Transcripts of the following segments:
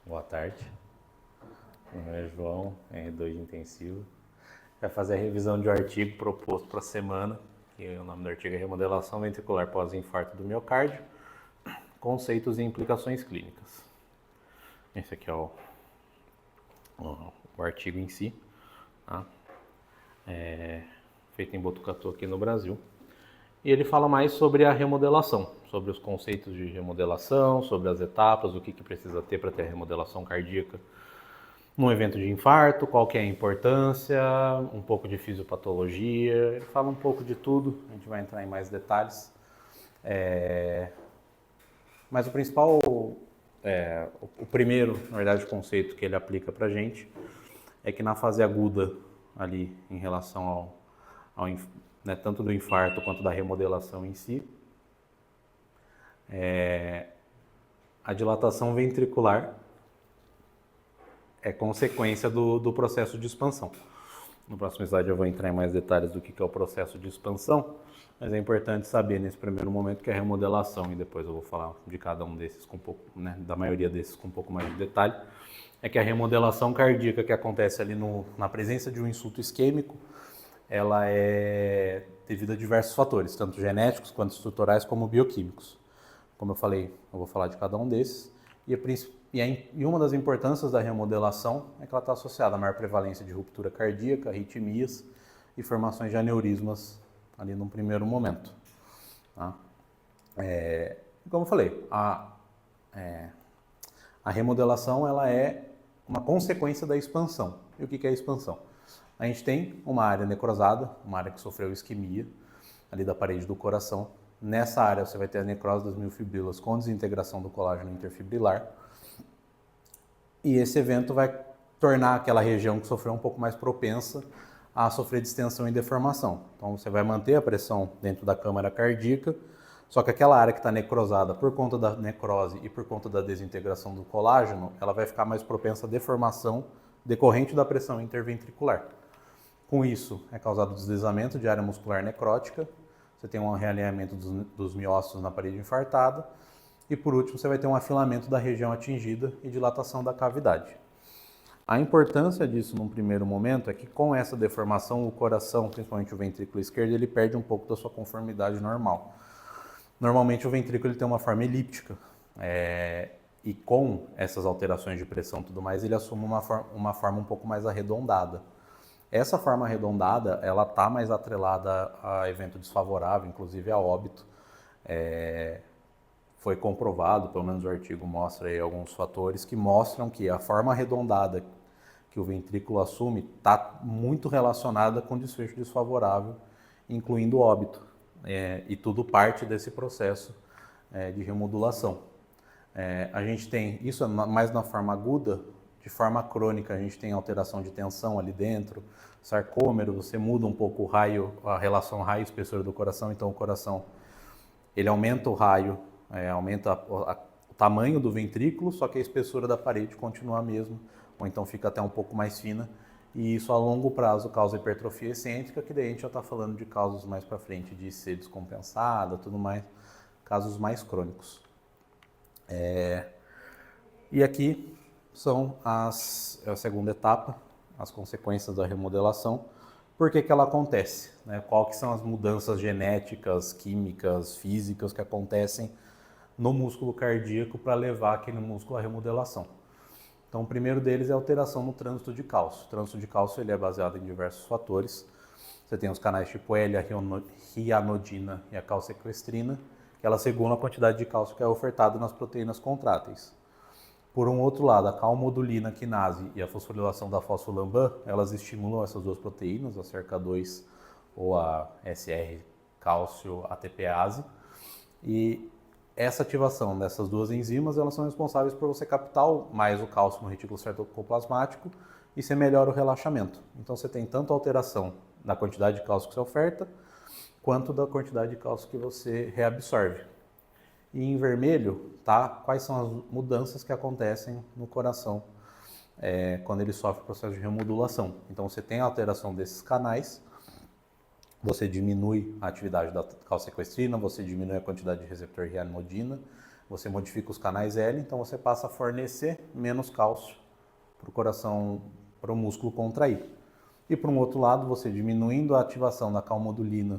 Boa tarde. Meu nome é João, R2 de intensivo. Vai fazer a revisão de um artigo proposto para a semana, que o nome do artigo é Remodelação Ventricular Pós-Infarto do Miocárdio, Conceitos e Implicações Clínicas. Esse aqui é o artigo em si, tá? Feito em Botucatu aqui no Brasil. E ele fala mais sobre a remodelação, sobre os conceitos de remodelação, sobre as etapas, o que precisa ter para ter a remodelação cardíaca num evento de infarto, qual que é a importância, um pouco de fisiopatologia, ele fala um pouco de tudo, a gente vai entrar em mais detalhes. Mas o principal, o primeiro, na verdade, conceito que ele aplica pra gente é que na fase aguda, ali em relação né, tanto do infarto quanto da remodelação em si, a dilatação ventricular é consequência do processo de expansão. No próximo slide eu vou entrar em mais detalhes do que é o processo de expansão, mas é importante saber nesse primeiro momento que é a remodelação, e depois eu vou falar de cada um desses com um pouco, né, da maioria desses com um pouco mais de detalhe, é que a remodelação cardíaca que acontece ali na presença de um insulto isquêmico, ela é devido a diversos fatores, tanto genéticos quanto estruturais como bioquímicos. Como eu falei, eu vou falar de cada um desses. E uma das importâncias da remodelação é que ela está associada à maior prevalência de ruptura cardíaca, arritmias e formações de aneurismas ali num primeiro momento. Tá? Como eu falei, a remodelação ela é uma consequência da expansão. E o que é a expansão? A gente tem uma área necrosada, uma área que sofreu isquemia, ali da parede do coração. Nessa área você vai ter a necrose das miofibrilas com desintegração do colágeno interfibrilar. E esse evento vai tornar aquela região que sofreu um pouco mais propensa a sofrer distensão e deformação. Então você vai manter a pressão dentro da câmara cardíaca, só que aquela área que está necrosada por conta da necrose e por conta da desintegração do colágeno, ela vai ficar mais propensa à deformação decorrente da pressão interventricular. Com isso, é causado deslizamento de área muscular necrótica, você tem um realinhamento dos miócitos na parede infartada, e por último, você vai ter um afilamento da região atingida e dilatação da cavidade. A importância disso num primeiro momento é que com essa deformação, o coração, principalmente o ventrículo esquerdo, ele perde um pouco da sua conformidade normal. Normalmente o ventrículo ele tem uma forma elíptica, e com essas alterações de pressão e tudo mais, ele assume uma forma um pouco mais arredondada. Essa forma arredondada, ela está mais atrelada a evento desfavorável, inclusive a óbito. Foi comprovado, pelo menos o artigo mostra aí alguns fatores que mostram que a forma arredondada que o ventrículo assume está muito relacionada com desfecho desfavorável, incluindo óbito. E tudo parte desse processo de remodulação. A gente tem, isso mais na forma aguda, de forma crônica a gente tem alteração de tensão ali dentro, sarcômero, você muda um pouco o raio, a relação raio-espessura do coração, então o coração ele aumenta o raio, aumenta o tamanho do ventrículo, só que a espessura da parede continua a mesma, ou então fica até um pouco mais fina, e isso a longo prazo causa hipertrofia excêntrica, que daí a gente já está falando de casos mais para frente de ser descompensada, tudo mais, casos mais crônicos. E aqui são a segunda etapa, as consequências da remodelação. Por que ela acontece? Né? Qual que são as mudanças genéticas, químicas, físicas que acontecem no músculo cardíaco para levar aquele músculo à remodelação? Então, o primeiro deles é a alteração no trânsito de cálcio. O trânsito de cálcio ele é baseado em diversos fatores. Você tem os canais tipo L, a rianodina e a calcequestrina, que elas regulam a quantidade de cálcio que é ofertado nas proteínas contráteis. Por um outro lado, a calmodulina quinase e a fosforilação da fosfolamban, elas estimulam essas duas proteínas, a SERCA2 ou a SR-cálcio ATPase. E essa ativação dessas duas enzimas, elas são responsáveis por você captar mais o cálcio no retículo sarcoplasmático e você melhora o relaxamento. Então você tem tanto alteração na quantidade de cálcio que você oferta, quanto da quantidade de cálcio que você reabsorve. E em vermelho, tá? Quais são as mudanças que acontecem no coração quando ele sofre o processo de remodulação. Então você tem a alteração desses canais, você diminui a atividade da calcequestrina, você diminui a quantidade de receptor rianodina, você modifica os canais L, então você passa a fornecer menos cálcio para o coração, para o músculo contrair. E por um outro lado, você diminuindo a ativação da calmodulina,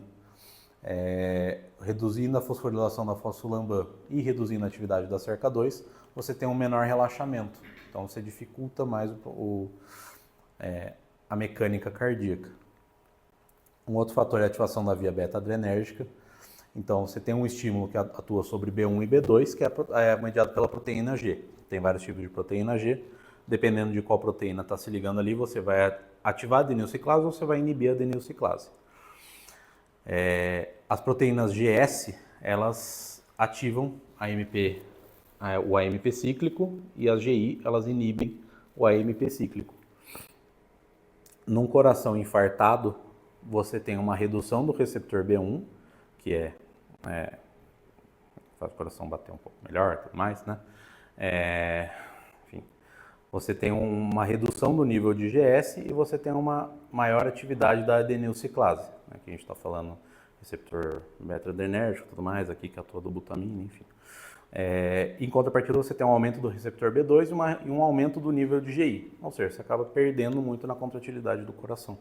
reduzindo a fosforilação da fosfolambã e reduzindo a atividade da cerca-2, você tem um menor relaxamento. Então você dificulta mais a mecânica cardíaca. Um outro fator é a ativação da via beta-adrenérgica. Então você tem um estímulo que atua sobre B1 e B2, que é mediado pela proteína G. Tem vários tipos de proteína G. Dependendo de qual proteína está se ligando ali, você vai ativar a adenilciclase ou você vai inibir a adenilciclase. As proteínas GS, elas ativam o AMP cíclico, e as GI, elas inibem o AMP cíclico. Num coração infartado, você tem uma redução do receptor B1, que faz o coração bater um pouco melhor, tudo mais, né? Enfim, você tem uma redução do nível de GS e você tem uma maior atividade da adenilciclase. Aqui a gente está falando receptor beta-adrenérgico, tudo mais, aqui que atua do butamina, enfim. Em contrapartida, você tem um aumento do receptor B2 e um aumento do nível de GI. Ou seja, você acaba perdendo muito na contratilidade do coração.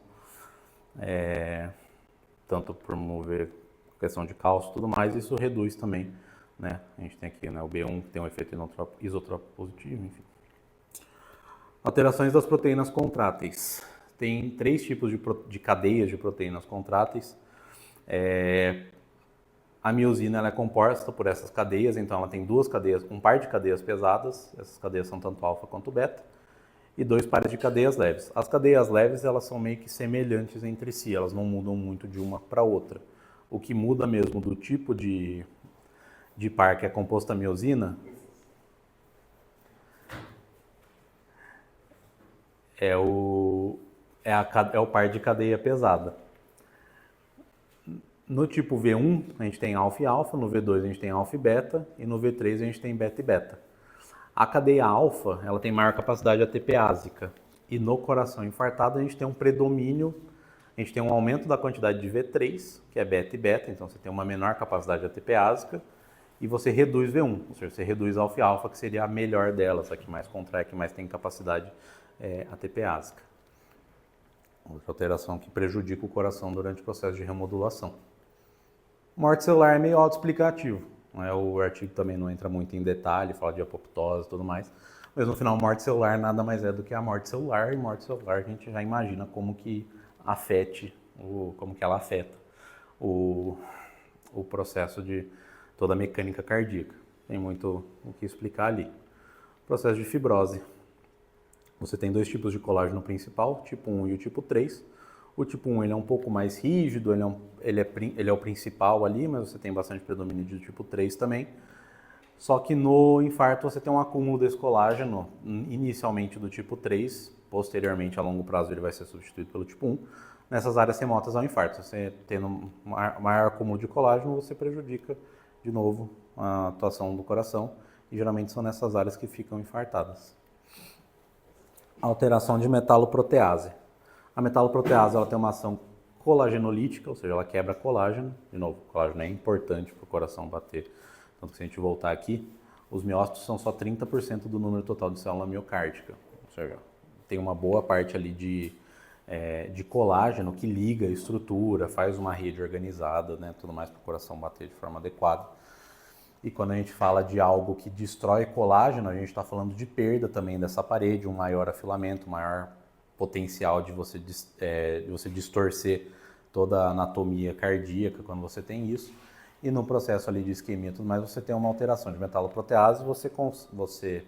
Tanto por mover questão de cálcio e tudo mais, isso reduz também, né? A gente tem aqui, né, o B1 que tem um efeito isotrópico positivo, enfim. Alterações das proteínas contráteis. Tem 3 tipos de cadeias de proteínas contráteis. A miosina ela é composta por essas cadeias, então ela tem um par de cadeias pesadas, essas cadeias são tanto alfa quanto beta, e 2 pares de cadeias leves. As cadeias leves elas são meio que semelhantes entre si, elas não mudam muito de uma para outra. O que muda mesmo do tipo de par que é composto a miosina é o par de cadeia pesada. No tipo V1, a gente tem alfa e alfa, no V2 a gente tem alfa e beta, e no V3 a gente tem beta e beta. A cadeia alfa, ela tem maior capacidade ATPásica, e no coração infartado a gente tem um predomínio, a gente tem um aumento da quantidade de V3, que é beta e beta, então você tem uma menor capacidade ATPásica, e você reduz V1, ou seja, você reduz alfa e alfa, que seria a melhor delas, a que mais contrai, que mais tem capacidade ATPásica. Outra alteração que prejudica o coração durante o processo de remodulação. Morte celular é meio autoexplicativo, o artigo também não entra muito em detalhe, fala de apoptose e tudo mais, mas no final morte celular nada mais é do que a morte celular, e morte celular a gente já imagina como que ela afeta o processo de toda a mecânica cardíaca. Tem muito o que explicar ali. Processo de fibrose. Você tem 2 tipos de colágeno principal, tipo 1 e o tipo 3. O tipo 1 ele é um pouco mais rígido, ele é o principal ali, mas você tem bastante predomínio do tipo 3 também. Só que no infarto você tem um acúmulo desse colágeno, inicialmente do tipo 3, posteriormente a longo prazo ele vai ser substituído pelo tipo 1, nessas áreas remotas ao infarto. Você tendo maior acúmulo de colágeno, você prejudica de novo a atuação do coração, e geralmente são nessas áreas que ficam infartadas. Alteração de metaloprotease. A metaloprotease ela tem uma ação colagenolítica, ou seja, ela quebra colágeno. De novo, o colágeno é importante para o coração bater. Tanto que se a gente voltar aqui, os miócitos são só 30% do número total de célula miocárdica. Ou seja, tem uma boa parte ali de colágeno que liga a estrutura, faz uma rede organizada, né, tudo mais para o coração bater de forma adequada. E quando a gente fala de algo que destrói colágeno, a gente está falando de perda também dessa parede, um maior afilamento, maior potencial de você distorcer toda a anatomia cardíaca quando você tem isso. E no processo ali de isquemia e tudo mais, você tem uma alteração de metaloprotease, você,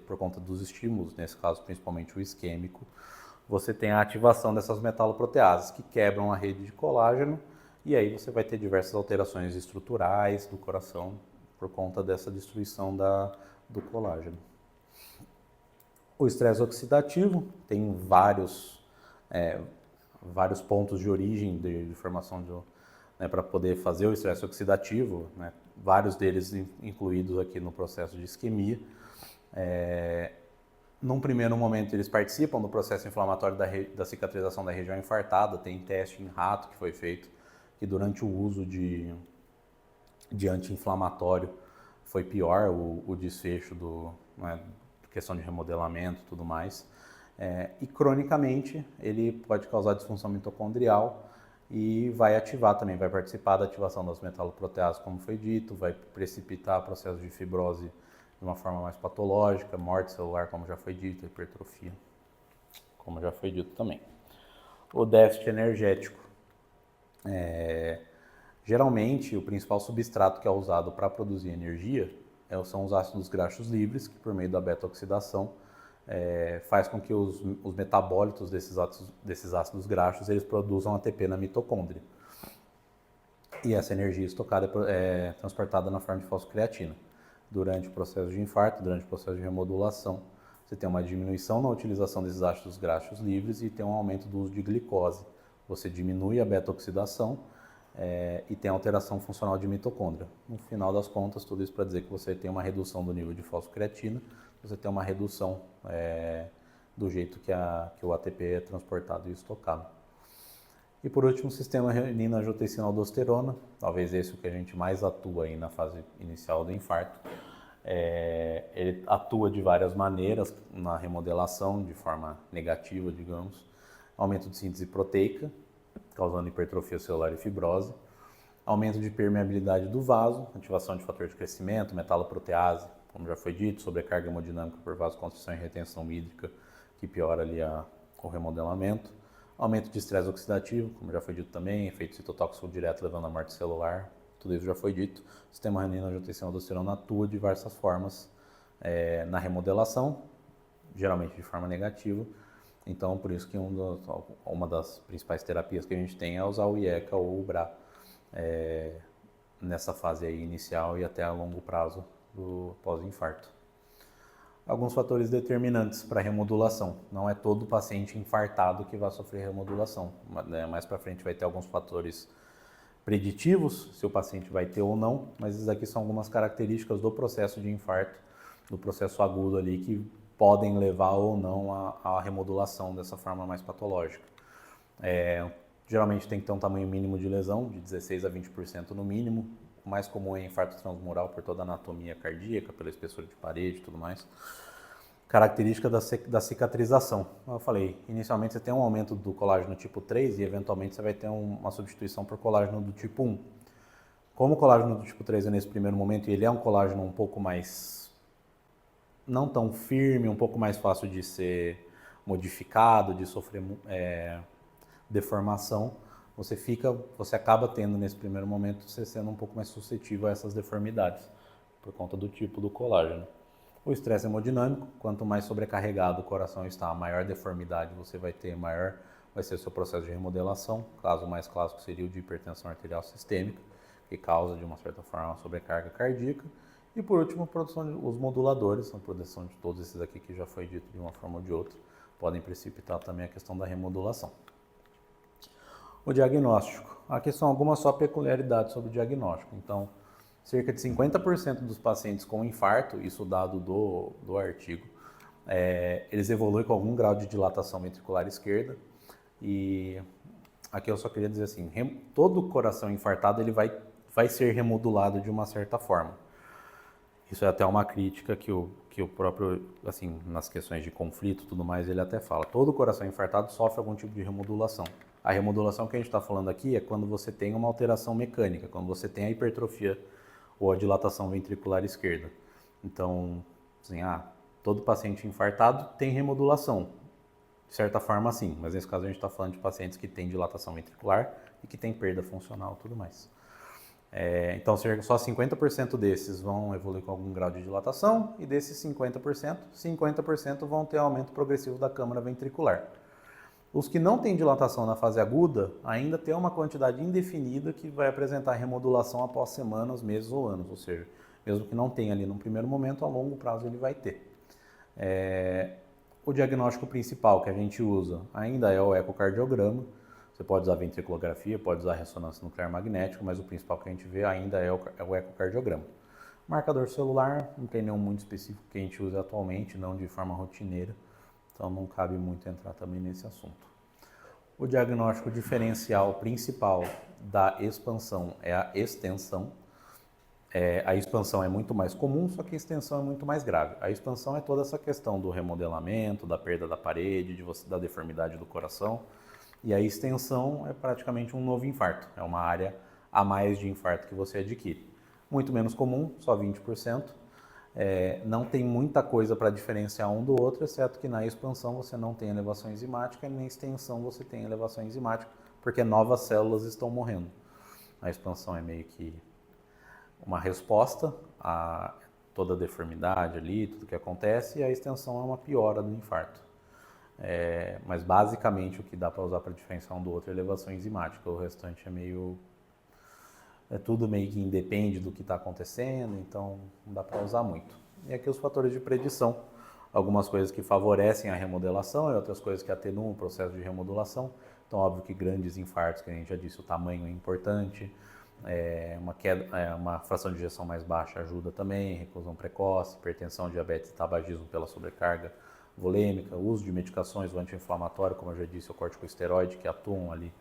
por conta dos estímulos, nesse caso principalmente o isquêmico, você tem a ativação dessas metaloproteases que quebram a rede de colágeno, e aí você vai ter diversas alterações estruturais do coração por conta dessa destruição do colágeno. O estresse oxidativo tem vários pontos de origem de formação para poder fazer o estresse oxidativo, né? Vários deles incluídos aqui no processo de isquemia. Num primeiro momento eles participam do processo inflamatório da cicatrização da região infartada, tem teste em rato que foi feito, que durante o uso de anti-inflamatório foi pior o desfecho né, questão de remodelamento e tudo mais. E cronicamente ele pode causar disfunção mitocondrial e vai ativar também, vai participar da ativação das metaloproteases, como foi dito, vai precipitar processos de fibrose de uma forma mais patológica, morte celular, como já foi dito, hipertrofia, como já foi dito também. O déficit energético. Geralmente, o principal substrato que é usado para produzir energia são os ácidos graxos livres, que por meio da beta-oxidação faz com que os metabólitos desses ácidos graxos eles produzam ATP na mitocôndria. E essa energia estocada é transportada na forma de fosfocreatina. Durante o processo de infarto, durante o processo de remodulação, você tem uma diminuição na utilização desses ácidos graxos livres e tem um aumento do uso de glicose. Você diminui a beta-oxidação e tem alteração funcional de mitocôndria. No final das contas, tudo isso para dizer que você tem uma redução do nível de fosfocreatina, você tem uma redução do jeito que o ATP é transportado e estocado. E por último, o sistema renina-angiotensina-aldosterona, talvez esse é o que a gente mais atua aí na fase inicial do infarto. Ele atua de várias maneiras na remodelação, de forma negativa, digamos. Aumento de síntese proteica, causando hipertrofia celular e fibrose. Aumento de permeabilidade do vaso, ativação de fator de crescimento, metaloprotease, como já foi dito, sobrecarga hemodinâmica por vasoconstrição e retenção hídrica, que piora ali o remodelamento. Aumento de estresse oxidativo, como já foi dito também, efeito citotóxico direto levando à morte celular, tudo isso já foi dito. O sistema renina-angiotensina-aldosterona atua de diversas formas na remodelação, geralmente de forma negativa. Então, por isso que uma das principais terapias que a gente tem é usar o IECA ou o BRA nessa fase aí inicial e até a longo prazo do pós-infarto. Alguns fatores determinantes para remodulação. Não é todo paciente infartado que vai sofrer remodulação. Mais para frente vai ter alguns fatores preditivos, se o paciente vai ter ou não, mas esses aqui são algumas características do processo de infarto, do processo agudo ali, que podem levar ou não à remodulação dessa forma mais patológica. Geralmente tem que ter um tamanho mínimo de lesão, de 16 a 20% no mínimo. O mais comum é infarto transmural por toda a anatomia cardíaca, pela espessura de parede e tudo mais. Característica da cicatrização. Como eu falei, inicialmente você tem um aumento do colágeno tipo 3 e eventualmente você vai ter uma substituição por colágeno do tipo 1. Como o colágeno do tipo 3 é nesse primeiro momento e ele é um colágeno um pouco mais, não tão firme, um pouco mais fácil de ser modificado, de sofrer deformação, você acaba tendo nesse primeiro momento, você sendo um pouco mais suscetível a essas deformidades, por conta do tipo do colágeno. O estresse hemodinâmico, quanto mais sobrecarregado o coração está, maior deformidade você vai ter, maior vai ser o seu processo de remodelação. O caso mais clássico seria o de hipertensão arterial sistêmica, que causa, de uma certa forma, uma sobrecarga cardíaca. E por último, os moduladores, a produção de todos esses aqui que já foi dito de uma forma ou de outra, podem precipitar também a questão da remodulação. O diagnóstico. Aqui são algumas só peculiaridades sobre o diagnóstico. Então, cerca de 50% dos pacientes com infarto, isso dado do artigo, eles evoluem com algum grau de dilatação ventricular esquerda. E aqui eu só queria dizer assim, todo coração infartado ele vai ser remodulado de uma certa forma. Isso é até uma crítica que o próprio, assim, nas questões de conflito e tudo mais, ele até fala. Todo coração infartado sofre algum tipo de remodulação. A remodulação que a gente está falando aqui é quando você tem uma alteração mecânica, quando você tem a hipertrofia ou a dilatação ventricular esquerda. Então, assim, todo paciente infartado tem remodulação. De certa forma, sim, mas nesse caso a gente está falando de pacientes que têm dilatação ventricular e que têm perda funcional e tudo mais. Então, só 50% desses vão evoluir com algum grau de dilatação e desses 50% vão ter aumento progressivo da câmara ventricular. Os que não têm dilatação na fase aguda ainda tem uma quantidade indefinida que vai apresentar remodulação após semanas, meses ou anos, ou seja, mesmo que não tenha ali no primeiro momento, a longo prazo ele vai ter. O diagnóstico principal que a gente usa ainda é o ecocardiograma. Você pode usar ventriculografia, pode usar ressonância nuclear magnética, mas o principal que a gente vê ainda é o ecocardiograma. Marcador celular, não tem nenhum muito específico que a gente usa atualmente, não de forma rotineira. Então não cabe muito entrar também nesse assunto. O diagnóstico diferencial principal da expansão é a extensão. A expansão é muito mais comum, só que a extensão é muito mais grave. A expansão é toda essa questão do remodelamento, da perda da parede, da deformidade do coração. E a extensão é praticamente um novo infarto. É uma área a mais de infarto que você adquire. Muito menos comum, só 20%. Não tem muita coisa para diferenciar um do outro, exceto que na expansão você não tem elevação enzimática e na extensão você tem elevação enzimática, porque novas células estão morrendo. A expansão é meio que uma resposta a toda a deformidade ali, tudo que acontece, e a extensão é uma piora do infarto. Mas basicamente o que dá para usar para diferenciar um do outro é elevação enzimática, o restante tudo meio que independe do que está acontecendo, então não dá para usar muito. E aqui os fatores de predição, algumas coisas que favorecem a remodelação e outras coisas que atenuam o processo de remodelação. Então, óbvio que grandes infartos, que a gente já disse, o tamanho é importante. Uma fração de ejeção mais baixa ajuda também, reclusão precoce, hipertensão, diabetes e tabagismo pela sobrecarga volêmica, uso de medicações, o anti-inflamatório, como eu já disse, o corticosteroide, que atuam ali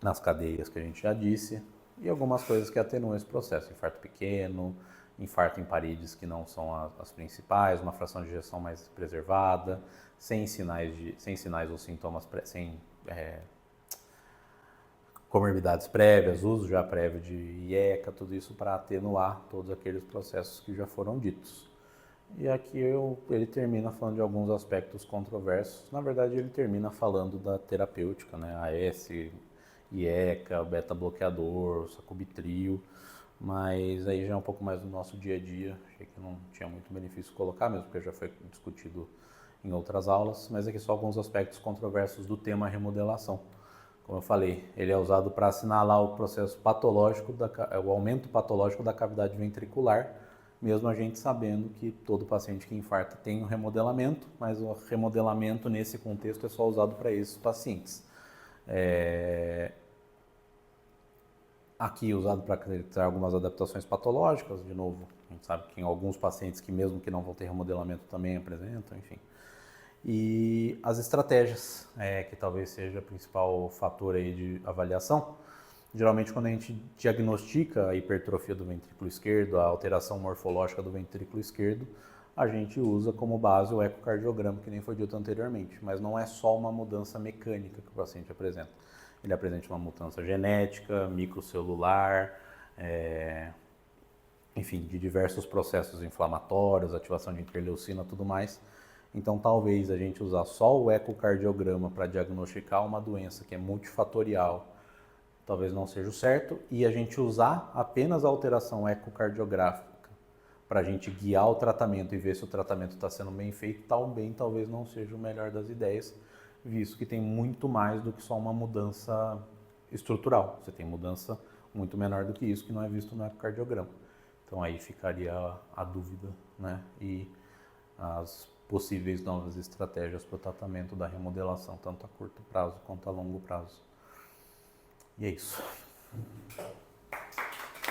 nas cadeias que a gente já disse, e algumas coisas que atenuam esse processo, infarto pequeno, infarto em paredes que não são as principais, uma fração de ejeção mais preservada, sem sinais ou sintomas, sem comorbidades prévias, uso já prévio de IECA, tudo isso para atenuar todos aqueles processos que já foram ditos. E aqui ele termina falando de alguns aspectos controversos. Na verdade, ele termina falando da terapêutica, né? AS, IECA, beta-bloqueador, sacubitril, mas aí já é um pouco mais do nosso dia a dia. Achei que não tinha muito benefício colocar mesmo, porque já foi discutido em outras aulas, mas aqui só alguns aspectos controversos do tema remodelação. Como eu falei, ele é usado para assinalar o processo patológico, o aumento patológico da cavidade ventricular, mesmo a gente sabendo que todo paciente que infarta tem um remodelamento, mas o remodelamento nesse contexto é só usado para esses pacientes. Aqui usado para caracterizar algumas adaptações patológicas, de novo, a gente sabe que em alguns pacientes que mesmo que não vão ter remodelamento também apresentam, enfim. E as estratégias, que talvez seja o principal fator aí de avaliação. Geralmente quando a gente diagnostica a hipertrofia do ventrículo esquerdo, a alteração morfológica do ventrículo esquerdo, a gente usa como base o ecocardiograma, que nem foi dito anteriormente, mas não é só uma mudança mecânica que o paciente apresenta. Ele apresenta uma mudança genética, microcelular, enfim, de diversos processos inflamatórios, ativação de interleucina e tudo mais. Então, talvez a gente usar só o ecocardiograma para diagnosticar uma doença que é multifatorial, talvez não seja o certo, e a gente usar apenas a alteração ecocardiográfica para a gente guiar o tratamento e ver se o tratamento está sendo bem feito, talvez não seja o melhor das ideias, visto que tem muito mais do que só uma mudança estrutural. Você tem mudança muito menor do que isso, que não é visto no ecocardiograma. Então aí ficaria a dúvida, né? E as possíveis novas estratégias para o tratamento da remodelação, tanto a curto prazo quanto a longo prazo. E é isso.